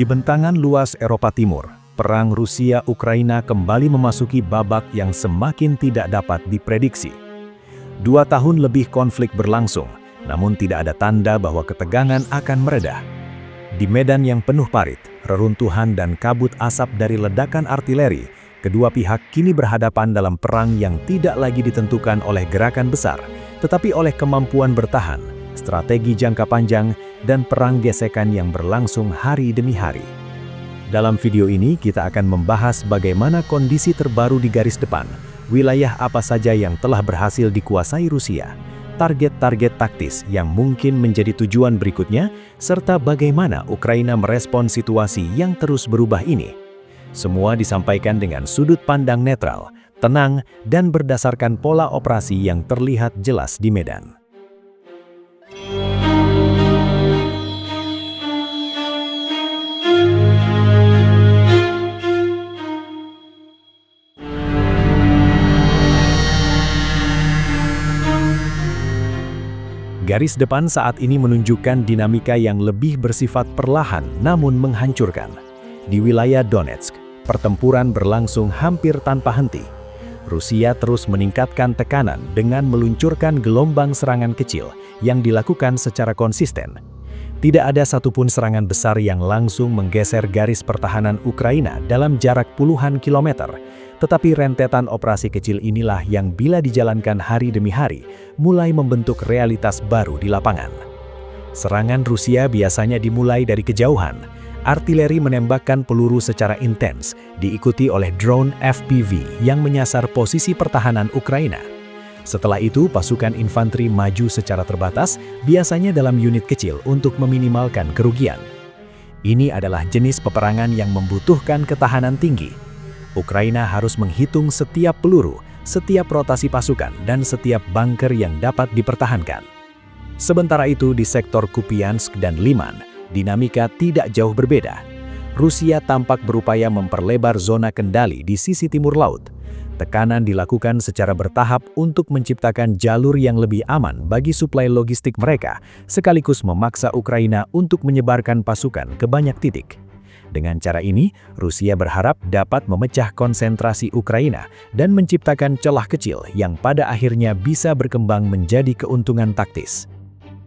Di bentangan luas Eropa Timur, perang Rusia-Ukraina kembali memasuki babak yang semakin tidak dapat diprediksi. 2 tahun lebih konflik berlangsung, namun tidak ada tanda bahwa ketegangan akan mereda. Di medan yang penuh parit, reruntuhan dan kabut asap dari ledakan artileri, kedua pihak kini berhadapan dalam perang yang tidak lagi ditentukan oleh gerakan besar, tetapi oleh kemampuan bertahan, strategi jangka panjang, dan perang gesekan yang berlangsung hari demi hari. Dalam video ini kita akan membahas bagaimana kondisi terbaru di garis depan, wilayah apa saja yang telah berhasil dikuasai Rusia, target-target taktis yang mungkin menjadi tujuan berikutnya, serta bagaimana Ukraina merespon situasi yang terus berubah ini. Semua disampaikan dengan sudut pandang netral, tenang, dan berdasarkan pola operasi yang terlihat jelas di medan. Garis depan saat ini menunjukkan dinamika yang lebih bersifat perlahan namun menghancurkan. Di wilayah Donetsk, pertempuran berlangsung hampir tanpa henti. Rusia terus meningkatkan tekanan dengan meluncurkan gelombang serangan kecil yang dilakukan secara konsisten. Tidak ada satupun serangan besar yang langsung menggeser garis pertahanan Ukraina dalam jarak puluhan kilometer, tetapi rentetan operasi kecil inilah yang bila dijalankan hari demi hari, mulai membentuk realitas baru di lapangan. Serangan Rusia biasanya dimulai dari kejauhan. Artileri menembakkan peluru secara intens, diikuti oleh drone FPV yang menyasar posisi pertahanan Ukraina. Setelah itu, pasukan infanteri maju secara terbatas, biasanya dalam unit kecil untuk meminimalkan kerugian. Ini adalah jenis peperangan yang membutuhkan ketahanan tinggi. Ukraina harus menghitung setiap peluru, setiap rotasi pasukan, dan setiap bunker yang dapat dipertahankan. Sementara itu, di sektor Kupiansk dan Liman, dinamika tidak jauh berbeda. Rusia tampak berupaya memperlebar zona kendali di sisi timur laut. Tekanan dilakukan secara bertahap untuk menciptakan jalur yang lebih aman bagi suplai logistik mereka, sekaligus memaksa Ukraina untuk menyebarkan pasukan ke banyak titik. Dengan cara ini, Rusia berharap dapat memecah konsentrasi Ukraina dan menciptakan celah kecil yang pada akhirnya bisa berkembang menjadi keuntungan taktis.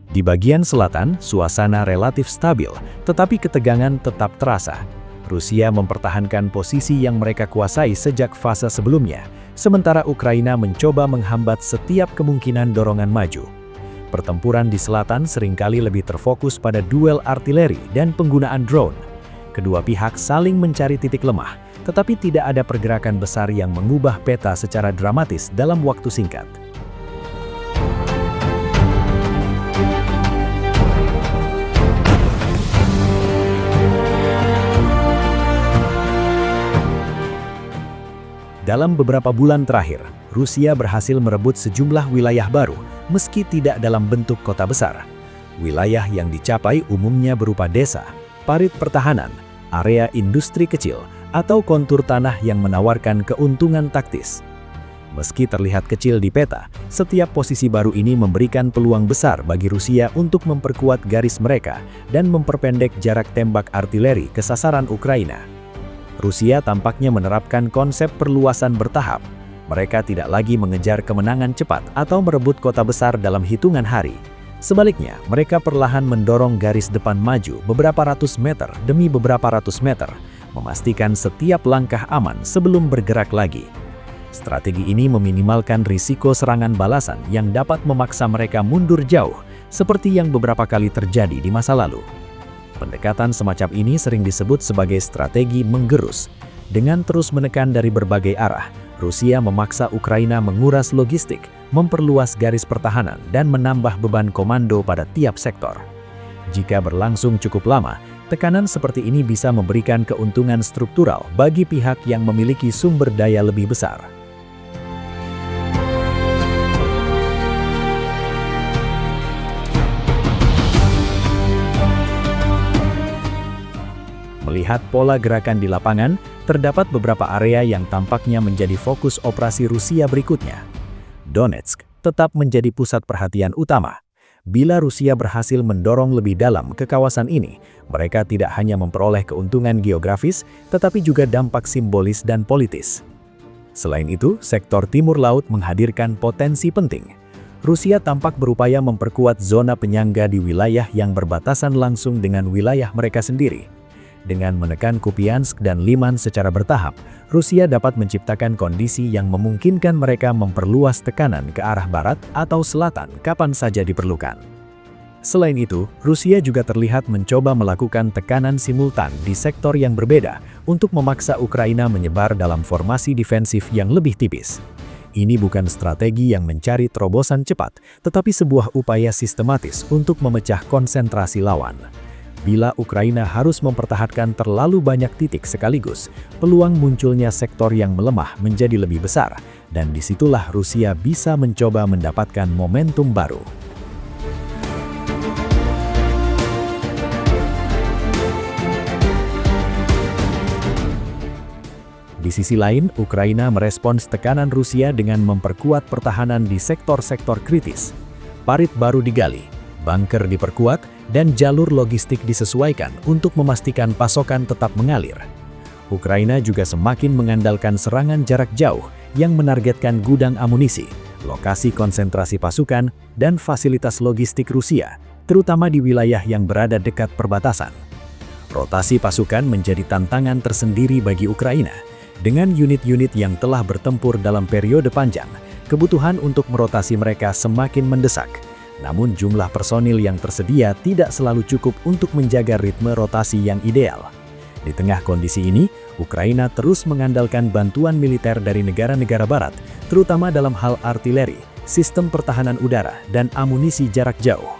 Di bagian selatan, suasana relatif stabil, tetapi ketegangan tetap terasa. Rusia mempertahankan posisi yang mereka kuasai sejak fase sebelumnya, sementara Ukraina mencoba menghambat setiap kemungkinan dorongan maju. Pertempuran di selatan seringkali lebih terfokus pada duel artileri dan penggunaan drone. Kedua pihak saling mencari titik lemah, tetapi tidak ada pergerakan besar yang mengubah peta secara dramatis dalam waktu singkat. Dalam beberapa bulan terakhir, Rusia berhasil merebut sejumlah wilayah baru, meski tidak dalam bentuk kota besar. Wilayah yang dicapai umumnya berupa desa, parit pertahanan, area industri kecil, atau kontur tanah yang menawarkan keuntungan taktis. Meski terlihat kecil di peta, setiap posisi baru ini memberikan peluang besar bagi Rusia untuk memperkuat garis mereka dan memperpendek jarak tembak artileri ke sasaran Ukraina. Rusia tampaknya menerapkan konsep perluasan bertahap. Mereka tidak lagi mengejar kemenangan cepat atau merebut kota besar dalam hitungan hari. Sebaliknya, mereka perlahan mendorong garis depan maju beberapa ratus meter demi beberapa ratus meter, memastikan setiap langkah aman sebelum bergerak lagi. Strategi ini meminimalkan risiko serangan balasan yang dapat memaksa mereka mundur jauh, seperti yang beberapa kali terjadi di masa lalu. Pendekatan semacam ini sering disebut sebagai strategi menggerus. Dengan terus menekan dari berbagai arah, Rusia memaksa Ukraina menguras logistik, memperluas garis pertahanan, dan menambah beban komando pada tiap sektor. Jika berlangsung cukup lama, tekanan seperti ini bisa memberikan keuntungan struktural bagi pihak yang memiliki sumber daya lebih besar. Melihat pola gerakan di lapangan, terdapat beberapa area yang tampaknya menjadi fokus operasi Rusia berikutnya. Donetsk tetap menjadi pusat perhatian utama. Bila Rusia berhasil mendorong lebih dalam ke kawasan ini, mereka tidak hanya memperoleh keuntungan geografis, tetapi juga dampak simbolis dan politis. Selain itu, sektor timur laut menghadirkan potensi penting. Rusia tampak berupaya memperkuat zona penyangga di wilayah yang berbatasan langsung dengan wilayah mereka sendiri. Dengan menekan Kupiansk dan Liman secara bertahap, Rusia dapat menciptakan kondisi yang memungkinkan mereka memperluas tekanan ke arah barat atau selatan kapan saja diperlukan. Selain itu, Rusia juga terlihat mencoba melakukan tekanan simultan di sektor yang berbeda untuk memaksa Ukraina menyebar dalam formasi defensif yang lebih tipis. Ini bukan strategi yang mencari terobosan cepat, tetapi sebuah upaya sistematis untuk memecah konsentrasi lawan. Bila Ukraina harus mempertahankan terlalu banyak titik sekaligus, peluang munculnya sektor yang melemah menjadi lebih besar, dan disitulah Rusia bisa mencoba mendapatkan momentum baru. Di sisi lain, Ukraina merespons tekanan Rusia dengan memperkuat pertahanan di sektor-sektor kritis. Parit baru digali, bunker diperkuat, dan jalur logistik disesuaikan untuk memastikan pasokan tetap mengalir. Ukraina juga semakin mengandalkan serangan jarak jauh yang menargetkan gudang amunisi, lokasi konsentrasi pasukan, dan fasilitas logistik Rusia, terutama di wilayah yang berada dekat perbatasan. Rotasi pasukan menjadi tantangan tersendiri bagi Ukraina. Dengan unit-unit yang telah bertempur dalam periode panjang, kebutuhan untuk merotasi mereka semakin mendesak. Namun jumlah personil yang tersedia tidak selalu cukup untuk menjaga ritme rotasi yang ideal. Di tengah kondisi ini, Ukraina terus mengandalkan bantuan militer dari negara-negara barat, terutama dalam hal artileri, sistem pertahanan udara, dan amunisi jarak jauh.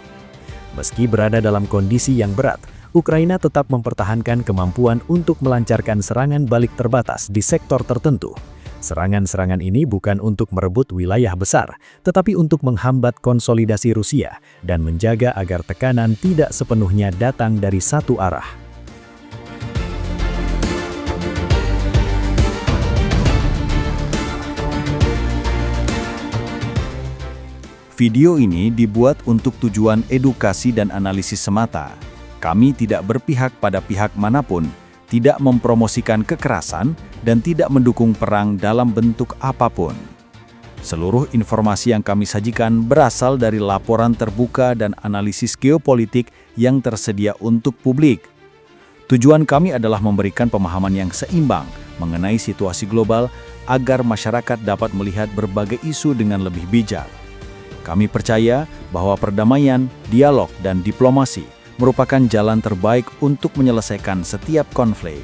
Meski berada dalam kondisi yang berat, Ukraina tetap mempertahankan kemampuan untuk melancarkan serangan balik terbatas di sektor tertentu. Serangan-serangan ini bukan untuk merebut wilayah besar, tetapi untuk menghambat konsolidasi Rusia dan menjaga agar tekanan tidak sepenuhnya datang dari satu arah. Video ini dibuat untuk tujuan edukasi dan analisis semata. Kami tidak berpihak pada pihak manapun, tidak mempromosikan kekerasan, dan tidak mendukung perang dalam bentuk apapun. Seluruh informasi yang kami sajikan berasal dari laporan terbuka dan analisis geopolitik yang tersedia untuk publik. Tujuan kami adalah memberikan pemahaman yang seimbang mengenai situasi global agar masyarakat dapat melihat berbagai isu dengan lebih bijak. Kami percaya bahwa perdamaian, dialog, dan diplomasi merupakan jalan terbaik untuk menyelesaikan setiap konflik.